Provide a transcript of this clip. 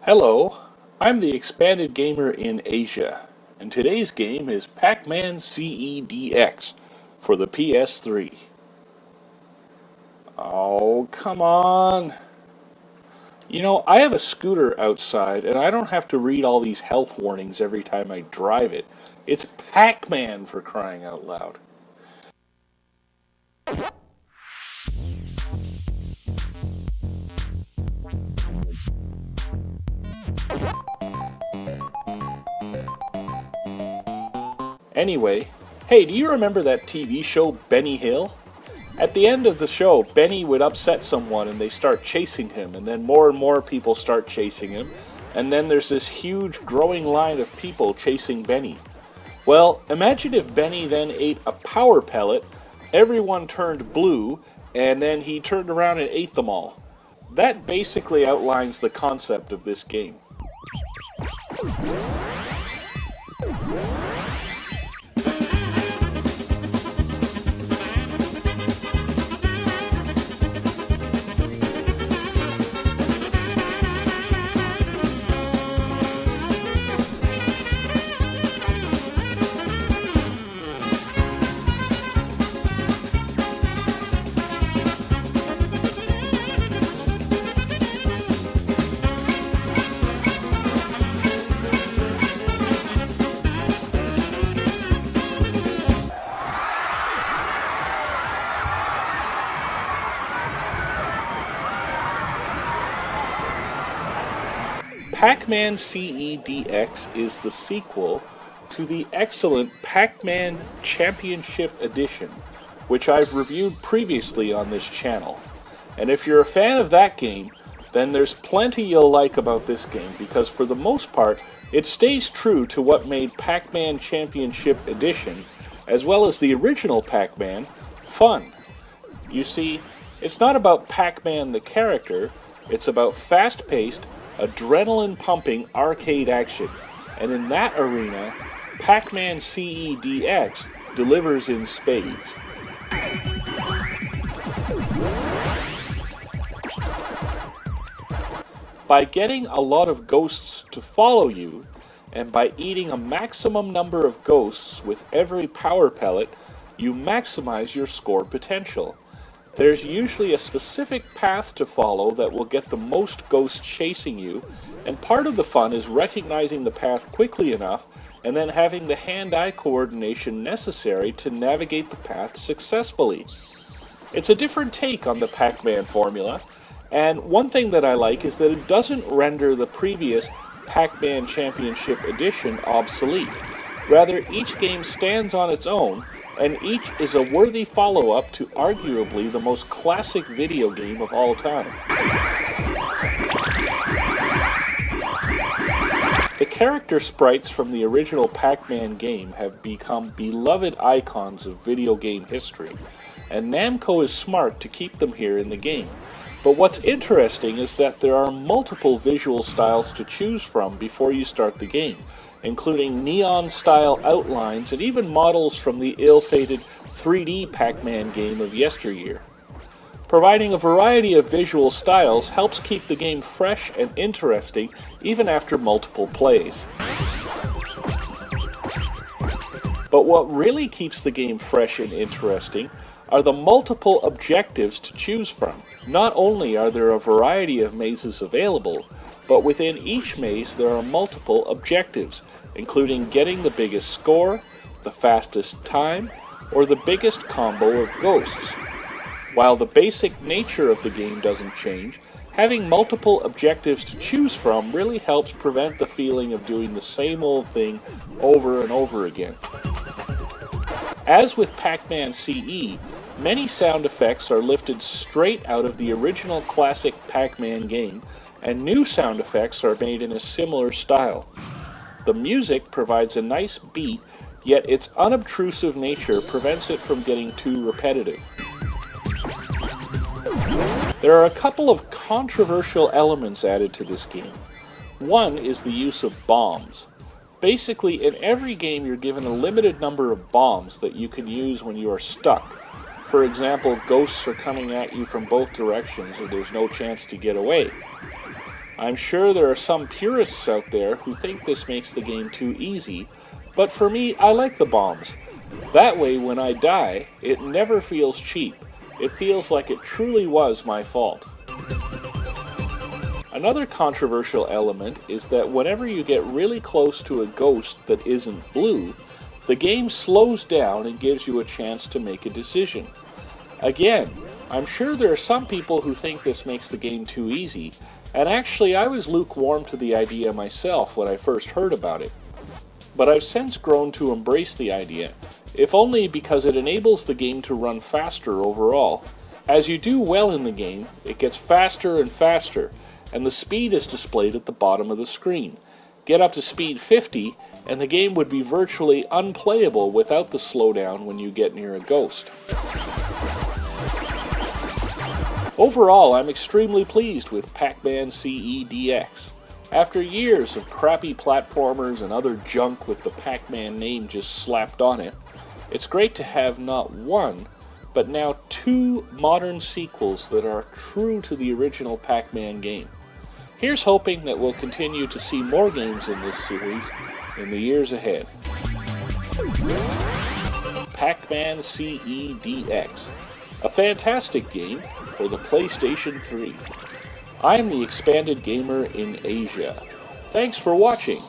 Hello, I'm the expanded gamer in Asia, and today's game is Pac-Man CE DX for the PS3. Oh, come on! You know, I have a scooter outside, and I don't have to read all these health warnings every time I drive it. It's Pac-Man, for crying out loud. Anyway, hey, do you remember that TV show Benny Hill? At the end of the show, Benny would upset someone and they start chasing him, and then more and more people start chasing him, and then there's this huge growing line of people chasing Benny. Well, imagine if Benny then ate a power pellet, everyone turned blue, and then he turned around and ate them all. That basically outlines the concept of this game. Pac-Man CE DX is the sequel to the excellent Pac-Man Championship Edition, which I've reviewed previously on this channel. And if you're a fan of that game, then there's plenty you'll like about this game, because for the most part, it stays true to what made Pac-Man Championship Edition, as well as the original Pac-Man, fun. You see, it's not about Pac-Man the character, it's about fast-paced, adrenaline-pumping arcade action, and in that arena, Pac-Man CE DX delivers in spades. By getting a lot of ghosts to follow you, and by eating a maximum number of ghosts with every power pellet, you maximize your score potential. There's usually a specific path to follow that will get the most ghosts chasing you, and part of the fun is recognizing the path quickly enough and then having the hand-eye coordination necessary to navigate the path successfully. It's a different take on the Pac-Man formula, and one thing that I like is that it doesn't render the previous Pac-Man Championship Edition obsolete. Rather, each game stands on its own, and each is a worthy follow-up to arguably the most classic video game of all time. The character sprites from the original Pac-Man game have become beloved icons of video game history, and Namco is smart to keep them here in the game. But what's interesting is that there are multiple visual styles to choose from before you start the game, including neon-style outlines and even models from the ill-fated 3D Pac-Man game of yesteryear. Providing a variety of visual styles helps keep the game fresh and interesting even after multiple plays. But what really keeps the game fresh and interesting are the multiple objectives to choose from. Not only are there a variety of mazes available, but within each maze there are multiple objectives, including getting the biggest score, the fastest time, or the biggest combo of ghosts. While the basic nature of the game doesn't change, having multiple objectives to choose from really helps prevent the feeling of doing the same old thing over and over again. As with Pac-Man CE, many sound effects are lifted straight out of the original classic Pac-Man game, and new sound effects are made in a similar style. The music provides a nice beat, yet its unobtrusive nature prevents it from getting too repetitive. There are a couple of controversial elements added to this game. One is the use of bombs. Basically, in every game you're given a limited number of bombs that you can use when you are stuck. For example, ghosts are coming at you from both directions and there's no chance to get away. I'm sure there are some purists out there who think this makes the game too easy, but for me, I like the bombs. That way, when I die, it never feels cheap. It feels like it truly was my fault. Another controversial element is that whenever you get really close to a ghost that isn't blue, the game slows down and gives you a chance to make a decision. Again, I'm sure there are some people who think this makes the game too easy, and actually I was lukewarm to the idea myself when I first heard about it. But I've since grown to embrace the idea, if only because it enables the game to run faster overall. As you do well in the game, it gets faster and faster, and the speed is displayed at the bottom of the screen. Get up to speed 50, and the game would be virtually unplayable without the slowdown when you get near a ghost. Overall, I'm extremely pleased with Pac-Man CE DX. After years of crappy platformers and other junk with the Pac-Man name just slapped on it, it's great to have not one, but now two modern sequels that are true to the original Pac-Man game. Here's hoping that we'll continue to see more games in this series in the years ahead. Pac-Man CE DX, a fantastic game for the PlayStation 3. I'm the Expanded Gamer in Asia. Thanks for watching.